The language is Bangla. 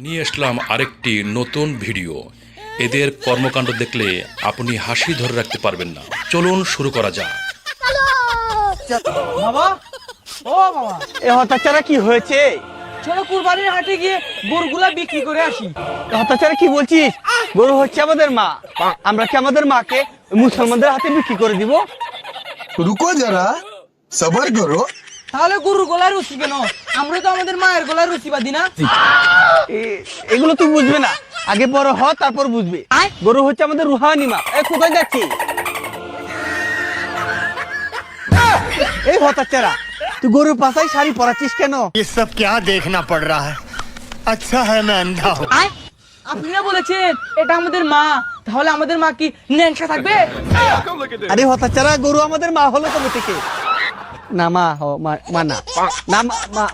নিয়ে আসলাম আরেকটি নতুন ভিডিও। এদের কর্মকাণ্ড দেখলে আপনি হাসি ধরে রাখতে পারবেন না। চলুন শুরু করা যাক। বাবা, ও বাবা, এ হতাচারা কি হয়েছে? চলো কুরবানির হাটে গিয়ে গরুগুলা বিক্রি করে আসি। হতাচারা কি বলছিস? গরু হচ্ছে আমাদের মা, আমরা কি আমাদের মাকে মুসলমানদের হাতে বিক্রি করে দিব? रुको जरा सबर करो। তাহলে গরুর গলায় রুচি কেন? আমরা তো আমাদের মায়ের গলায় রুচি বাঁধি না। এগুলো তুই বুঝবে না, আগে বড় হ তারপর বুঝবে। গরু হচ্ছে আমাদের রুহানি মা। কোথায় যাচ্ছি? এই হতাচারা, তুই গরুর পাশায় শাড়ি পরাচ্ছিস কেন? ये सब क्या देखना पड़ रहा है। अच्छा है मैं अंधा हूँ। আপনি না বলেছেন এটা আমাদের মা, তাহলে আমাদের মা কি ন্যাংসা থাকবে? আরে হতাচারা, গরু আমাদের মা হলো কবে থেকে? না মা, মা না, না মা।